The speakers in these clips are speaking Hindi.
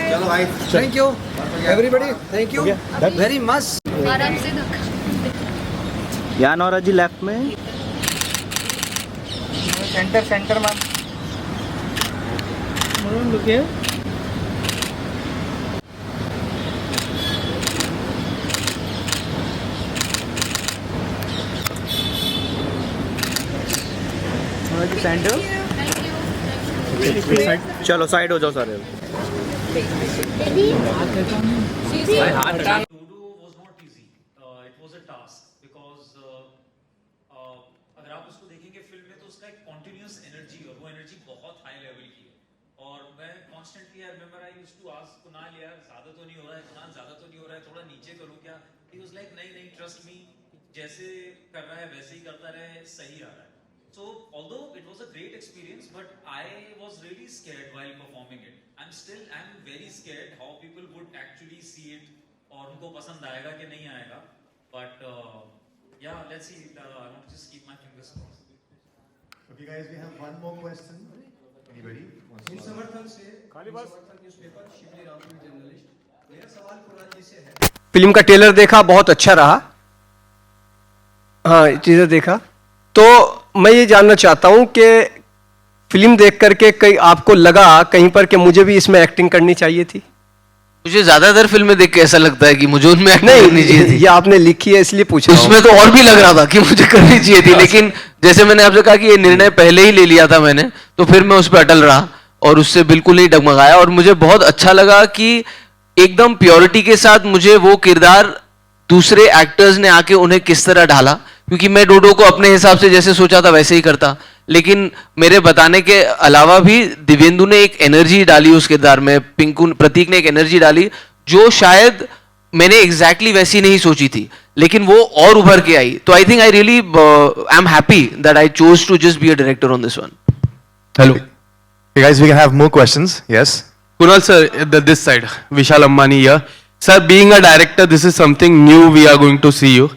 चलो भाई, thank you everybody, thank you very much. आराम से धक्का या नौरा जी लेफ्ट में, सेंटर मैम। लुकिए सेंटर। चलो साइड हो जाओ सारे। Ludo was not easy. It was a task because अगर आप उसको देखेंगे फिल्म में तो उसका एक continuous energy और वो energy बहुत high level की है और मैं constantly I remember I used to ask Kunal यार ज़्यादा तो नहीं हो रहा है, कुणाल ज़्यादा तो नहीं हो रहा है, थोड़ा नीचे करूँ क्या? He was like नहीं trust me, जैसे कर रहा है वैसे ही करता रहे, सही आ रहा है. So although it was a great experience, but I was really scared while performing it. I'm very scared how people would actually see it और उनको पसंद आएगा कि नहीं आएगा. But yeah, let's see. I want to just keep my fingers crossed. Okay, guys, we have one more question. Anybody? समर्थन से न्यूज़पेपर शिवली रामपुर जर्नलिस्ट। मेरा सवाल कुणाल जी से है। फिल्म का ट्रेलर देखा, बहुत अच्छा रहा। हाँ, टीजर देखा तो मैं ये जानना चाहता हूँ कि फिल्म देख करके कहीं आपको लगा कहीं पर कि मुझे भी इसमें एक्टिंग करनी चाहिए थी? मुझे ज्यादातर फिल्में देख के ऐसा लगता है कि मुझे उनमें एक्टिंग करनी चाहिए थी। ये आपने लिखी है इसलिए पूछा। उसमें तो और भी लग रहा था कि मुझे करनी चाहिए थी, लेकिन जैसे मैंने आपसे कहा कि ये निर्णय पहले ही ले लिया था मैंने, तो फिर मैं उस पर अटल रहा और उससे बिल्कुल नहीं डगमगाया। और मुझे बहुत अच्छा लगा कि एकदम प्योरिटी के साथ मुझे वो किरदार दूसरे एक्टर्स ने आके उन्हें किस तरह ढाला, क्योंकि मैं डोडो को अपने हिसाब से जैसे सोचा था वैसे ही करता, लेकिन मेरे बताने के अलावा भी दिव्येंदु ने एक एनर्जी डाली उस किरदार में, प्रतीक ने एक एनर्जी डाली जो शायद मैंने एग्जैक्टली वैसी नहीं सोची थी, लेकिन वो और उभर के आई। तो I think I really I am happy that I chose to just be a director on this one. Hello. Hey guys, we can have more questions. Yes. Kunal sir, this side, Vishal Ambani here. Sir, being a director, this is something new we are going to see you.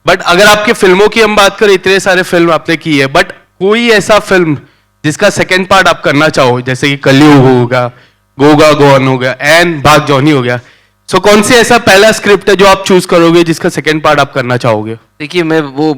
But अगर आपके फिल्मों की हम बात करें, इतने सारे फिल्म आपने की है, बट कोई ऐसा फिल्म जिसका सेकंड पार्ट आप करना चाहो, जैसे कि कलयुग होगा, गोगा गोवन हो गया, एंड भाग जॉनी हो गया, सो कौन सी ऐसा पहला स्क्रिप्ट है जो आप चूज करोगे जिसका सेकंड पार्ट आप करना चाहोगे? देखिए, मैं वो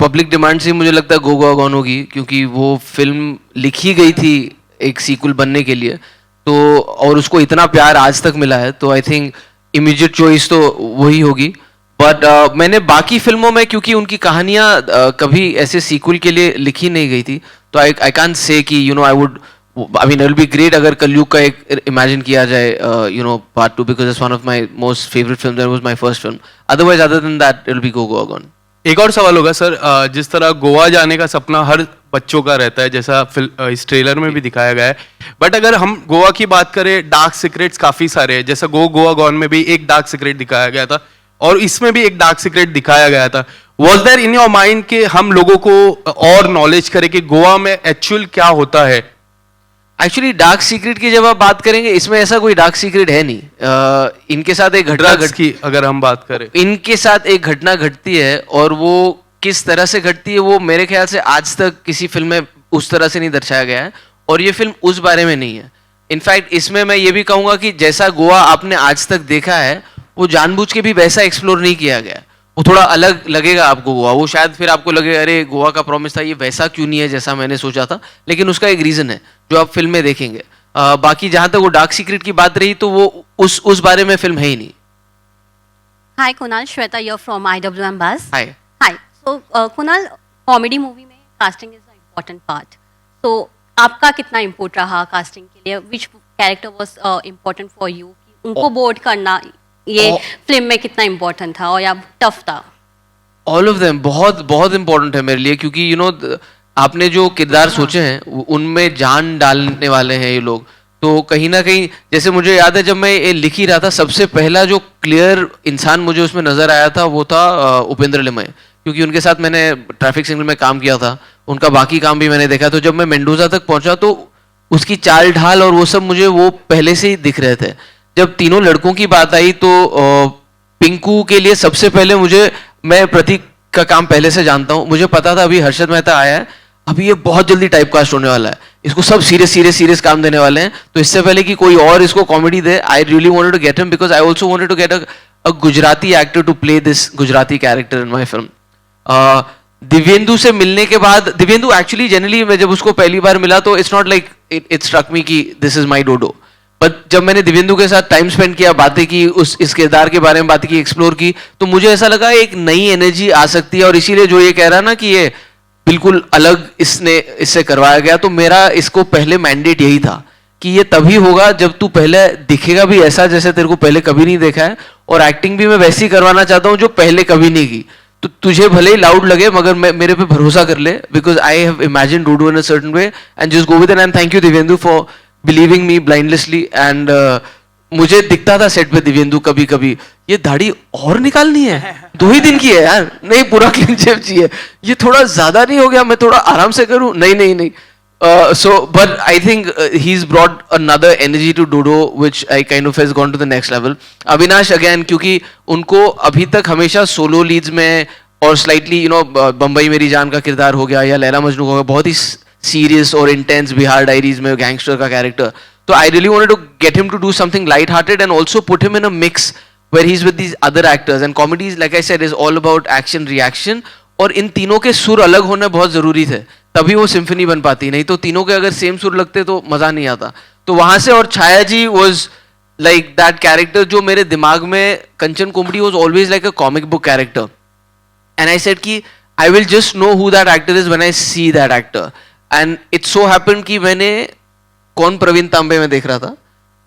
पब्लिक डिमांड से मुझे लगता है गोगा गॉन होगी, क्योंकि वो फिल्म लिखी गई थी एक सीक्वल बनने के लिए, तो और उसको इतना प्यार आज तक मिला है, तो आई थिंक इमीडिएट चॉइस तो वही होगी। बट मैंने बाकी फिल्मों में, क्योंकि उनकी कहानियां कभी ऐसे सीक्वल के लिए लिखी नहीं गई थी, तो आई कांट से कि you know I mean it will be great अगर कलयुग का एक इमेजिन किया जाए part 2, because it's one of my most favourite film, that was my first film. Otherwise other than that it will be Goga gone. एक और सवाल होगा सर, जिस तरह गोवा जाने का सपना हर बच्चों का रहता है, जैसा इस ट्रेलर में भी दिखाया गया है, बट अगर हम गोवा की बात करें, डार्क सीक्रेट्स काफी सारे हैं, जैसा गोवा गॉन में भी एक डार्क सीक्रेट दिखाया गया था और इसमें भी एक डार्क सीक्रेट दिखाया गया था। Was there in your mind कि हम लोगों को और नॉलेज करें कि गोवा में एक्चुअल क्या होता है? एक्चुअली डार्क सीक्रेट की जब आप बात करेंगे, इसमें ऐसा कोई डार्क सीक्रेट है नहीं। इनके साथ एक घटना की अगर हम बात करें, इनके साथ एक घटना घटती है और वो किस तरह से घटती है वो मेरे ख्याल से आज तक किसी फिल्म में उस तरह से नहीं दर्शाया गया है, और ये फिल्म उस बारे में नहीं है। इनफैक्ट इसमें मैं ये भी कहूंगा कि जैसा गोवा आपने आज तक देखा है, वो जानबूझ के भी वैसा एक्सप्लोर नहीं किया गया। वो थोड़ा अलग लगेगा आपको गोवा, वो शायद फिर आपको लगे अरे गोवा का प्रॉमिस था, ये वैसा क्यों नहीं है जैसा मैंने सोचा था, लेकिन उसका एक रीजन है जो आप फिल्म में देखेंगे। बाकी जहां तक वो डार्क सीक्रेट की बात रही, तो वो उस बारे में फिल्म है ही नहीं। Hi Kunal, Shweta here from IWM Buzz. Hi so Kunal, comedy movie में casting is a important part, तो आपका कितना इम्पोर्ट रहा कास्टिंग के लिए? Which character was important for you? उनको बोर्ड करना ये फिल्म में कितना इम्पोर्टेंट था और या टफ था? ऑल ऑफ देम बहुत बहुत इंपॉर्टेंट है मेरे लिए, क्योंकि यू नो आपने जो किरदार सोचे हैं उनमें जान डालने वाले हैं ये लोग। तो कहीं ना कहीं, जैसे मुझे याद है जब मैं ये लिख ही रहा था, सबसे पहला जो क्लियर इंसान मुझे उसमें नजर आया था वो था उपेंद्र लिमय, क्योंकि उनके साथ मैंने ट्रैफिक सिग्नल में काम किया था, उनका बाकी काम भी मैंने देखा। तो जब मैं मेंडोजा तक पहुंचा तो उसकी चाल ढाल और वो सब मुझे वो पहले से ही दिख रहे थे। जब तीनों लड़कों की बात आई तो पिंकू के लिए सबसे पहले मैं प्रतीक का काम पहले से जानता हूँ, मुझे पता था अभी हर्षद मेहता आया है, अभी ये बहुत जल्दी टाइप कास्ट होने वाला है, इसको सब सीरियस सीरियस सीरियस काम देने वाले हैं, तो इससे पहले कि कोई और इसको कॉमेडी दे, I really wanted to get him because I also wanted to get a Gujarati actor to play this Gujarati character in my film. Divyendu से मिलने के बाद, दिव्येंदु एक्चुअली जनरली मैं जब उसको पहली बार मिला तो it's not like it struck me कि this is my dodo, but जब मैंने दिव्येंदु के साथ टाइम स्पेंड किया, बातें की, इस किरदार के बारे में बातें की, एक्सप्लोर की, तो मुझे ऐसा लगा एक नई एनर्जी आ सकती है. और इसीलिए जो ये कह रहा ना कि ये बिल्कुल अलग इससे करवाया गया, तो मेरा इसको पहले मैंडेट यही था कि ये तभी होगा जब तू पहले दिखेगा भी ऐसा जैसे तेरे को पहले कभी नहीं देखा है, और एक्टिंग भी मैं वैसी करवाना चाहता हूँ जो पहले कभी नहीं की. तो तुझे भले ही लाउड लगे मगर मेरे पे भरोसा कर ले, because I have imagine Dodo in a certain way and just go with it. And thank you Divyendu for believing me blindlessly. And मुझे दिखता था सेट पे दिव्येंदु कभी कभी, ये दाढ़ी और निकालनी है, 2 ही दिन की है यार, नहीं पूरा क्लीन शेव चाहिए, ये थोड़ा ज्यादा नहीं हो गया, मैं थोड़ा आराम से करूं, नहीं नहीं नहीं. So but I think he's brought another energy to Dodo which I kind of has gone to the next level. Avinash again, क्योंकि उनको अभी तक हमेशा सोलो लीड्स में और स्लाइटली बम्बई मेरी जान का किरदार हो गया या लैला मजनू हो गया, बहुत ही सीरियस और इंटेंस बिहार डायरीज में गैंगस्टर का कैरेक्टर, तो I really wanted to get him to do something light hearted and also put him in a mix where he's with these other actors. And comedies, like I said, is all about action reaction, और इन तीनों के सुर अलग होने बहुत जरूरी थे, तभी वो सिम्फनी बन पाती, नहीं तो तीनों के अगर सेम सुर लगते तो मजा नहीं आता. तो वहां से, और Chhaya ji was like that character जो मेरे दिमाग में, Kanchan comedy was always like a comic book character, and I said कि I will just know who that actor is when I see that actor. And it so happened कि मैंने कौन प्रवीण तांबे में देख रहा था,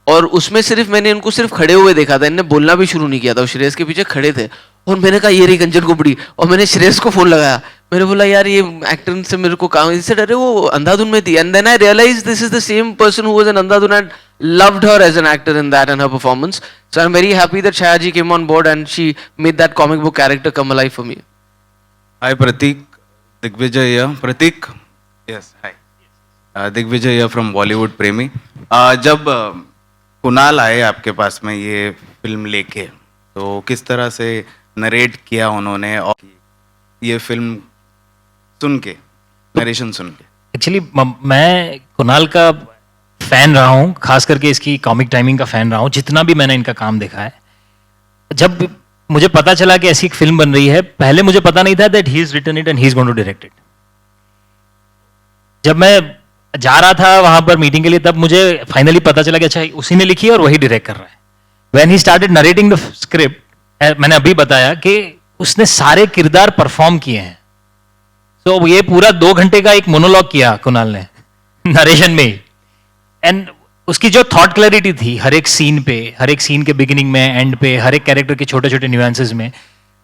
और उसमें मैंने उनको सिर्फ खड़े हुए देखा था, इन्हें बोलना भी शुरू नहीं किया था, श्रेयस के पीछे खड़े थे, और मैंने कहा ये रही कंचन कुपड़ी, और मैंने श्रेयस को फोन लगाया, मैंने बोला यार ये एक्टर से मेरे को काम, इससे डरे वो अंधाधुन में थी. And then I realize this is the same person who was in Andhadhun and loved her as an actor in that and her performance. So I'm very happy that Shaya ji came on board and she made that comic book character come alive for me. Hi Pratik, Digvijay here. Pratik, yes, hi. Digvijay here from Bollywood Premi. जब कुणाल आए आपके पास में ये फिल्म लेके, तो किस तरह से नरेट किया उन्होंने, और ये फिल्म सुन के, नरेशन सुन के? एक्चुअली मैं कुणाल का फैन रहा हूँ, खास करके इसकी कॉमिक टाइमिंग का फैन रहा हूँ, जितना भी मैंने इनका काम देखा है. जब मुझे पता चला कि ऐसी एक फिल्म बन रही है, पहले मुझे पता नहीं था that he is written it and he is going to direct it. जब मैं जा रहा था वहां पर मीटिंग के लिए, तब मुझे फाइनली पता चला कि अच्छा उसी ने लिखी है और वही डायरेक्ट कर रहा है. When he started narrating the script, मैंने अभी बताया कि उसने सारे किरदार परफॉर्म किए हैं. तो ये पूरा 2 घंटे का एक मोनोलॉग किया कुणाल ने नरेशन में ही. एंड उसकी जो थॉट क्लैरिटी थी हर एक सीन पे, हर एक सीन के बिगिनिंग में, एंड पे, हर एक कैरेक्टर के छोटे छोटे न्यूएंसेस में,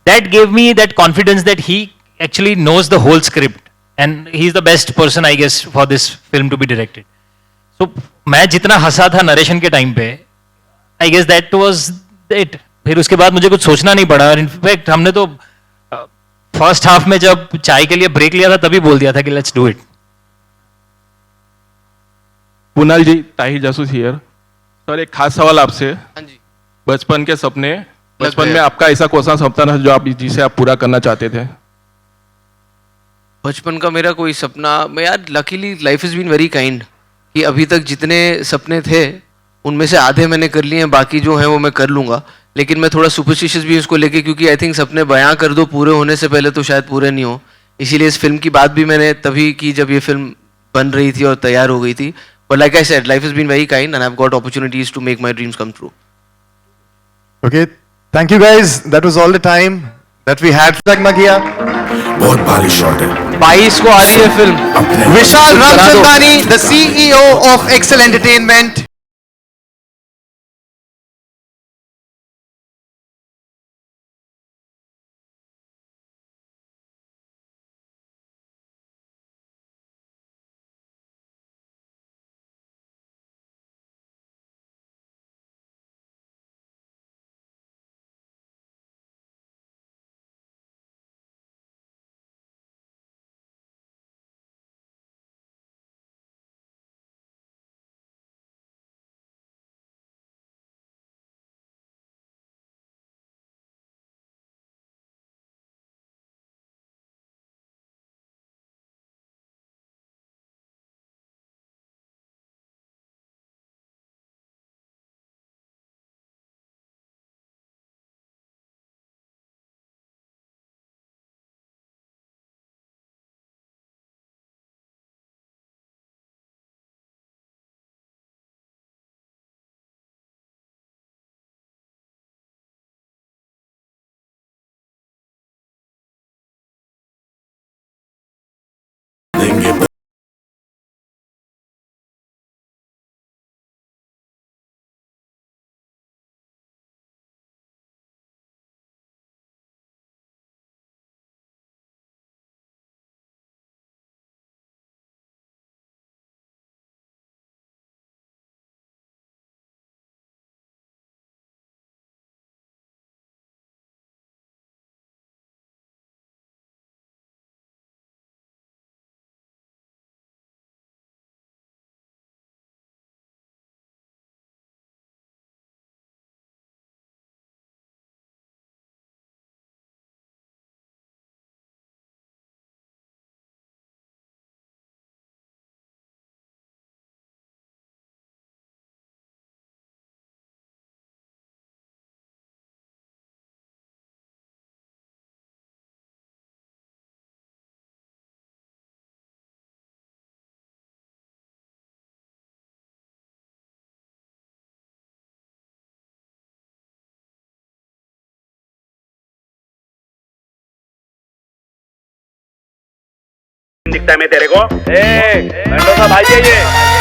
that gave me that confidence that he actually knows the whole script and he is the best person I guess for this film to be directed. So मैं जितना हंसा था नरेशन के टाइम पे, I guess that was it. फिर उसके बाद मुझे कुछ सोचना नहीं पड़ा. और इनफैक्ट हमने तो फर्स्ट हाफ में जब चाय के लिए ब्रेक लिया था तभी बोल दिया था कि लेट्स डू इट. कुणाल जी, ताहिर जासूस हियर. सर एक खास सवाल आपसे. हाँ जी. बचपन के सपने, बचपन गए. में आपका ऐसा कौन सा सपना था जो आप जिसे आप पूरा करना चाहते थे? बचपन का मेरा कोई सपना, मैं यार luckily life is been very kind, कि अभी तक जितने सपने थे उनमें से आधे मैंने कर लिए हैं, बाकी जो है वो मैं कर लूंगा. लेकिन मैं थोड़ा सुपरस्टिशियस भी उसको लेके, क्योंकि आई थिंक सपने बयां कर दो पूरे होने से पहले तो शायद पूरे नहीं हो. इसीलिए इस फिल्म की बात भी मैंने तभी की जब ये फिल्म बन रही थी और तैयार हो गई थी. But like I said, life is been very kind and I have got opportunities to make my dreams come true. Okay, thank you guys. That was all the time that we had. Maggia. बहुत भारी शॉट है. 22 को आ रही है film. Vishal Ramchandani, the CEO of Excel Entertainment. दिखता है मैं तेरे को? ए, भाई ये